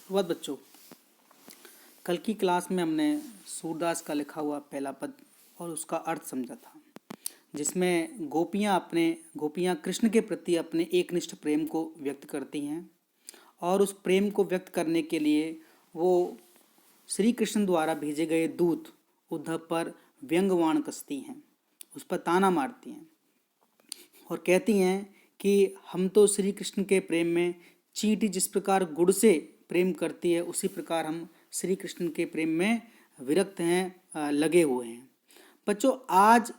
सुप्रभात बच्चों। कल की क्लास में हमने सूरदास का लिखा हुआ पहला पद और उसका अर्थ समझा था, जिसमें गोपियाँ कृष्ण के प्रति अपने एकनिष्ठ प्रेम को व्यक्त करती हैं और उस प्रेम को व्यक्त करने के लिए वो श्री कृष्ण द्वारा भेजे गए दूत उद्धव पर व्यंग्यवाण कसती हैं, उस पर ताना मारती हैं और कहती हैं कि हम तो श्री कृष्ण के प्रेम में चींटी जिस प्रकार गुड़ से प्रेम करती है उसी प्रकार हम श्री कृष्ण के प्रेम में विरक्त हैं, लगे हुए हैं। बच्चों, आज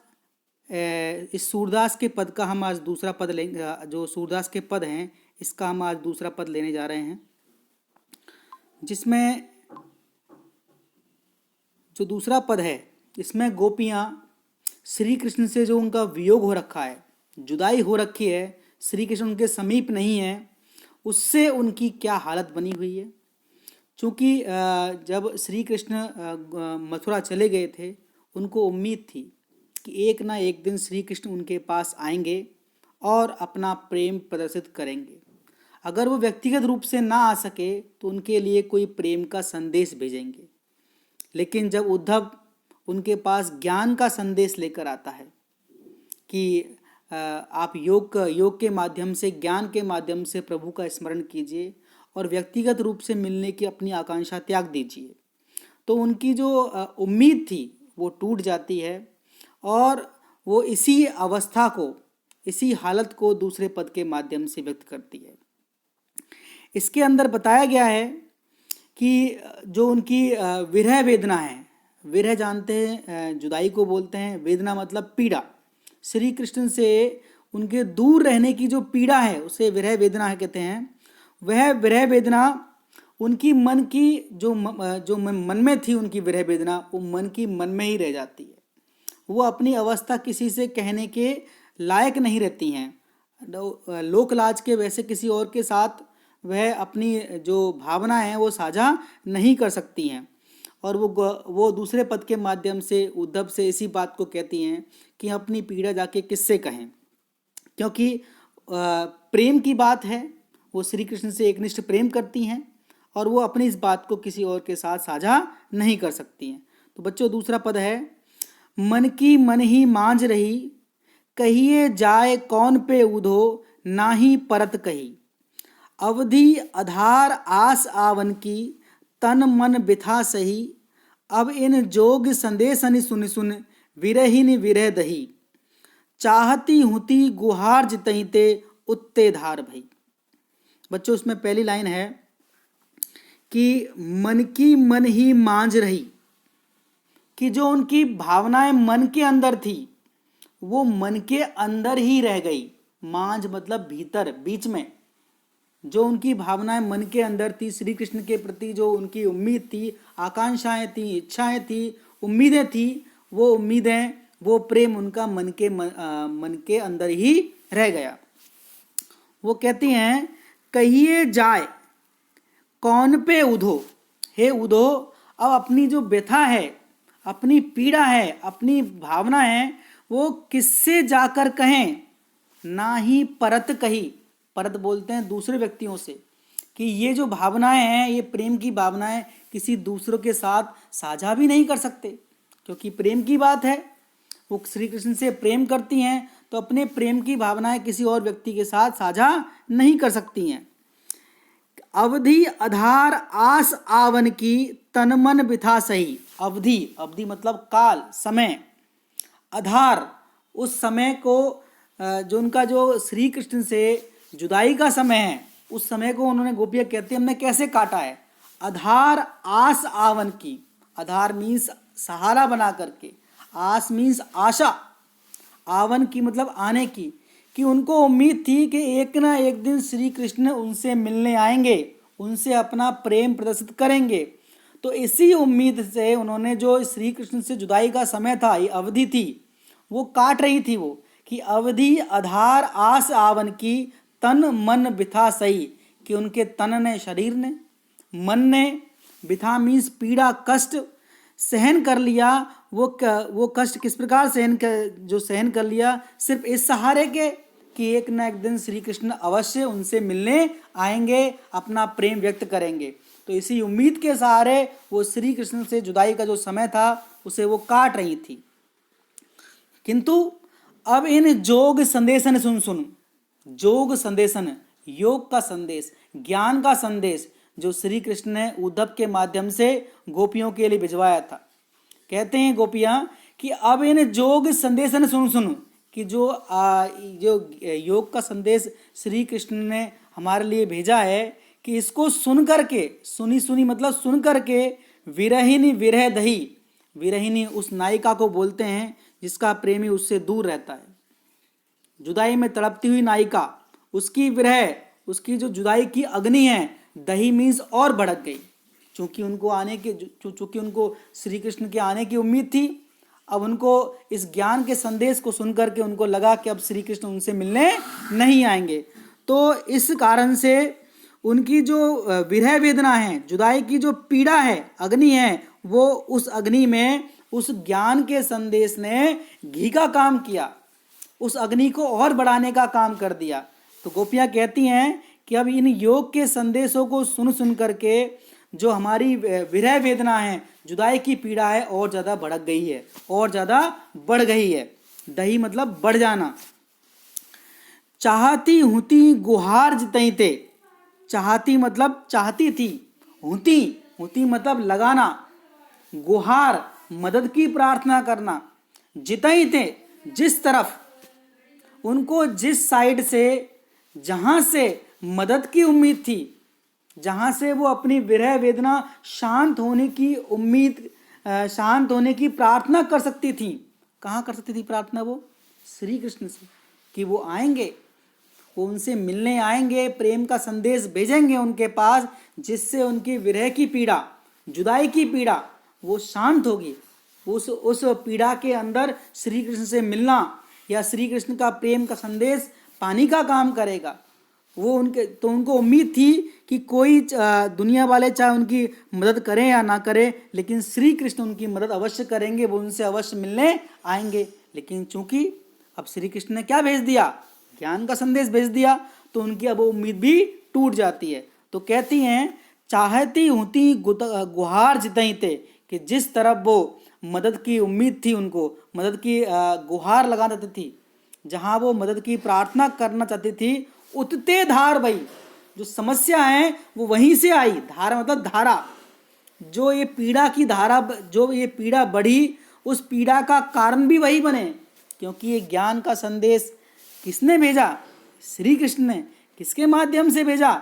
इस सूरदास के पद का हम आज दूसरा पद लेंगे। जो सूरदास के पद हैं इसका हम आज दूसरा पद लेने जा रहे हैं, जिसमें जो दूसरा पद है इसमें गोपियाँ श्री कृष्ण से जो उनका वियोग हो रखा है, जुदाई हो रखी है, श्री कृष्ण उनके समीप नहीं है, उससे उनकी क्या हालत बनी हुई है। चूँकि जब श्री कृष्ण मथुरा चले गए थे, उनको उम्मीद थी कि एक ना एक दिन श्री कृष्ण उनके पास आएंगे और अपना प्रेम प्रदर्शित करेंगे। अगर वो व्यक्तिगत रूप से ना आ सके तो उनके लिए कोई प्रेम का संदेश भेजेंगे। लेकिन जब उद्धव उनके पास ज्ञान का संदेश लेकर आता है कि आप योग के माध्यम से, ज्ञान के माध्यम से प्रभु का स्मरण कीजिए और व्यक्तिगत रूप से मिलने की अपनी आकांक्षा त्याग दीजिए, तो उनकी जो उम्मीद थी वो टूट जाती है और वो इसी अवस्था को, इसी हालत को दूसरे पद के माध्यम से व्यक्त करती है। इसके अंदर बताया गया है कि जो उनकी विरह वेदना है, विरह जानते हैं जुदाई को बोलते हैं, वेदना मतलब पीड़ा। श्री कृष्ण से उनके दूर रहने की जो पीड़ा है उसे विरह वेदना कहते हैं। वह विरह वेदना उनकी मन की जो मन में थी, उनकी विरह वेदना वो मन की मन में ही रह जाती है। वो अपनी अवस्था किसी से कहने के लायक नहीं रहती हैं। लोक लाज के वैसे किसी और के साथ वह अपनी जो भावना है वो साझा नहीं कर सकती हैं और वो दूसरे पद के माध्यम से उद्धव से इसी बात को कहती हैं कि अपनी पीड़ा जाके किससे कहें, क्योंकि प्रेम की बात है, वो श्री कृष्ण से एकनिष्ठ प्रेम करती हैं और वो अपनी इस बात को किसी और के साथ साझा नहीं कर सकती हैं। तो बच्चों, दूसरा पद है, मन की मन ही मांझ रही, कहिए जाए कौन पे उधो, नाही परत कही, अवधि आधार आस आवन की, तन मन बिथा सही, अब इन जोग संदेशन सुन सुन, विरहिन विरह दही, चाहती हुती गुहार जितही ते, उत्ते धार भई। बच्चों, उसमें पहली लाइन है कि मन की मन ही मांझ रही, कि जो उनकी भावनाएं मन के अंदर थी वो मन के अंदर ही रह गई। मांझ मतलब भीतर, बीच में जो उनकी भावनाएं मन के अंदर थी, श्री कृष्ण के प्रति जो उनकी उम्मीद थी, आकांक्षाएं थी, इच्छाएं थी, उम्मीदें थी, वो उम्मीदें, वो प्रेम उनका मन के अंदर ही रह गया। वो कहती हैं, कहिए जाए कौन पे उधो, हे उधो, अब अपनी जो व्यथा है, अपनी पीड़ा है, अपनी भावना है, वो किससे जाकर कहें, ना ही परत कही। परत बोलते हैं दूसरे व्यक्तियों से, कि ये जो भावनाएं हैं, ये प्रेम की भावनाएं किसी दूसरों के साथ साझा भी नहीं कर सकते, क्योंकि प्रेम की बात है। वो श्री कृष्ण से प्रेम करती हैं तो अपने प्रेम की भावनाएं किसी और व्यक्ति के साथ साझा नहीं कर सकती हैं। अवधि आधार आस आवन की, तन मन बिथा सही। अवधि मतलब काल, समय। आधार, उस समय को जो उनका जो श्री कृष्ण से जुदाई का समय है, उस समय को उन्होंने, गोपियाँ कहती हैं, हमने कैसे काटा है। आधार आस आवन की, आधार मीन्स सहारा बना करके, आस मीन्स आशा, आवन की मतलब आने की, कि उनको उम्मीद थी कि एक ना एक दिन श्री कृष्ण उनसे मिलने आएंगे, उनसे अपना प्रेम प्रदर्शित करेंगे। तो इसी उम्मीद से उन्होंने जो श्री कृष्ण से जुदाई का समय था, ये अवधि थी, वो काट रही थी। वो कि अवधि आधार आस आवन की, तन मन बिथा सही, कि उनके तन ने, शरीर ने, मन ने, बिथा मीन्स पीड़ा, कष्ट सहन कर लिया। वो कष्ट किस प्रकार सहन कर लिया, सिर्फ इस सहारे के कि एक ना एक दिन श्री कृष्ण अवश्य उनसे मिलने आएंगे, अपना प्रेम व्यक्त करेंगे। तो इसी उम्मीद के सहारे वो श्री कृष्ण से जुदाई का जो समय था उसे वो काट रही थी। किंतु अब इन जोग संदेशन सुन जोग संदेशन, योग का संदेश, ज्ञान का संदेश जो श्री कृष्ण ने उद्धव के माध्यम से गोपियों के लिए भिजवाया था। कहते हैं गोपियां कि अब इन जोग संदेशन सुन कि जो योग का संदेश श्री कृष्ण ने हमारे लिए भेजा है कि इसको सुन करके, सुनी मतलब सुन करके, विरहिनी विरह दही, विरहिनी उस नायिका को बोलते हैं जिसका प्रेमी उससे दूर रहता है, जुदाई में तड़पती हुई नायिका, उसकी विरह, उसकी जो जुदाई की अग्नि है, दही मीन्स और भड़क गई। चूंकि उनको श्री कृष्ण के आने की उम्मीद थी, अब उनको इस ज्ञान के संदेश को सुनकर के उनको लगा कि अब श्री कृष्ण उनसे मिलने नहीं आएंगे। तो इस कारण से उनकी जो विरह वेदना है, जुदाई की जो पीड़ा है, अग्नि है, वो उस अग्नि में उस ज्ञान के संदेश ने घी का काम किया, उस अग्नि को और बढ़ाने का काम कर दिया। तो गोपियाँ कहती हैं कि अब इन योग के संदेशों को सुन करके जो हमारी विरह वेदना है, जुदाई की पीड़ा है, और ज़्यादा भड़क गई है, और ज़्यादा बढ़ गई है। दही मतलब बढ़ जाना। चाहती हुती गुहार जितई ते, चाहती मतलब चाहती थी, हुती मतलब लगाना, गुहार मदद की प्रार्थना करना, जितई थे जिस तरफ, उनको जिस साइड से, जहाँ से मदद की उम्मीद थी, जहाँ से वो अपनी विरह वेदना शांत होने की उम्मीद, शांत होने की प्रार्थना कर सकती थी। कहाँ कर सकती थी प्रार्थना? वो श्री कृष्ण से, कि वो आएंगे, वो उनसे मिलने आएंगे, प्रेम का संदेश भेजेंगे उनके पास, जिससे उनकी विरह की पीड़ा, जुदाई की पीड़ा वो शांत होगी। उस पीड़ा के अंदर श्री कृष्ण से मिलना या श्री कृष्ण का प्रेम का संदेश पानी का काम करेगा। वो उनको उम्मीद थी कि कोई दुनिया वाले चाहे उनकी मदद करें या ना करें, लेकिन श्री कृष्ण उनकी मदद अवश्य करेंगे, वो उनसे अवश्य मिलने आएंगे। लेकिन चूंकि अब श्री कृष्ण ने क्या भेज दिया? ज्ञान का संदेश भेज दिया, तो उनकी अब उम्मीद भी टूट जाती है। तो कहती हैं चाहती हुती गुहार जितई थे, कि जिस तरफ वो मदद की उम्मीद थी, उनको मदद की गुहार लगाना चाहती थी, जहाँ वो मदद की प्रार्थना करना चाहती थी, उतते धार बही, जो समस्या है वो वहीं से आई। धारा मतलब धारा, जो ये पीड़ा की धारा, जो ये पीड़ा बढ़ी, उस पीड़ा का कारण भी वही बने, क्योंकि ये ज्ञान का संदेश किसने भेजा? श्री कृष्ण ने। किसके माध्यम से भेजा?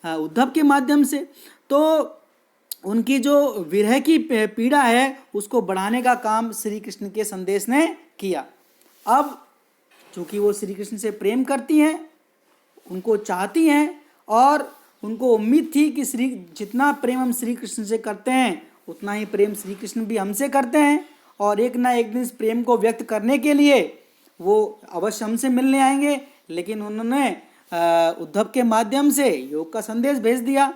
उद्धव के माध्यम से। तो उनकी जो विरह की पीड़ा है उसको बढ़ाने का काम श्री कृष्ण के संदेश ने किया। अब चूंकि वो श्री कृष्ण से प्रेम करती हैं, उनको चाहती हैं, और उनको उम्मीद थी कि जितना प्रेम हम श्री कृष्ण से करते हैं उतना ही प्रेम श्री कृष्ण भी हमसे करते हैं, और एक ना एक दिन इस प्रेम को व्यक्त करने के लिए वो अवश्य हमसे मिलने आएंगे। लेकिन उन्होंने उद्धव के माध्यम से योग का संदेश भेज दिया,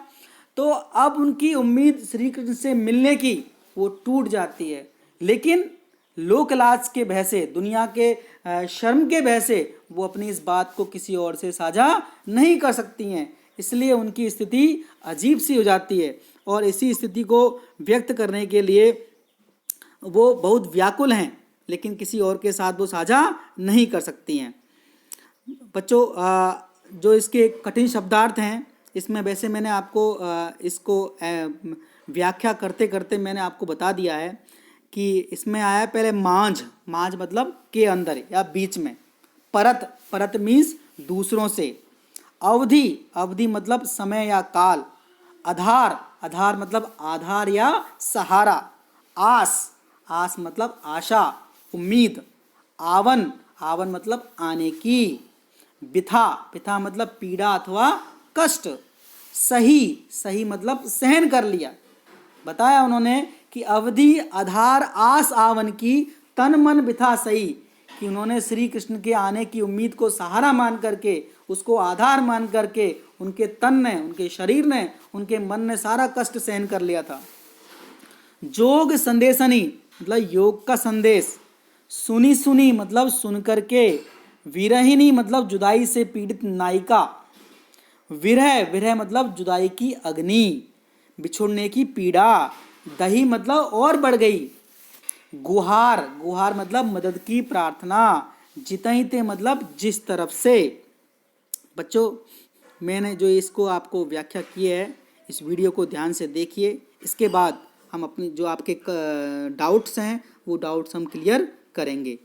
तो अब उनकी उम्मीद श्री कृष्ण से मिलने की वो टूट जाती है। लेकिन लोकलाज के भय से, दुनिया के शर्म के भय से वो अपनी इस बात को किसी और से साझा नहीं कर सकती हैं, इसलिए उनकी स्थिति अजीब सी हो जाती है, और इसी स्थिति को व्यक्त करने के लिए वो बहुत व्याकुल हैं, लेकिन किसी और के साथ वो साझा नहीं कर सकती हैं। बच्चों, जो इसके कठिन शब्दार्थ हैं, इसमें वैसे मैंने आपको इसको व्याख्या करते करते मैंने आपको बता दिया है कि इसमें आया पहले मांझ, मांझ मतलब के अंदर या बीच में, परत, परत मीन्स दूसरों से, अवधि, अवधि मतलब समय या काल, आधार, आधार मतलब आधार या सहारा, आस, आस मतलब आशा, उम्मीद, आवन, आवन मतलब आने की, बिथा, बिथा मतलब पीड़ा अथवा कष्ट, सही, सही मतलब सहन कर लिया। बताया उन्होंने कि अवधि, आधार, आस, आवन की, तन मन बिथा सही, कि उन्होंने श्री कृष्ण के आने की उम्मीद को सहारा मान करके, उसको आधार मान करके, उनके तन ने, उनके शरीर ने, उनके मन ने सारा कष्ट सहन कर लिया था। जोग संदेशनी मतलब योग का संदेश, सुनी सुनी मतलब सुन करके, विरहिणी मतलब जुदाई से पीड़ित नायिका। विरह, विरह मतलब जुदाई की अग्नि, बिछुड़ने की पीड़ा। दही मतलब और बढ़ गई। गुहार, गुहार मतलब मदद की प्रार्थना। जितई ते मतलब जिस तरफ से। बच्चों, मैंने जो इसको आपको व्याख्या की है, इस वीडियो को ध्यान से देखिए। इसके बाद हम अपनी जो आपके डाउट्स हैं वो डाउट्स हम क्लियर करेंगे।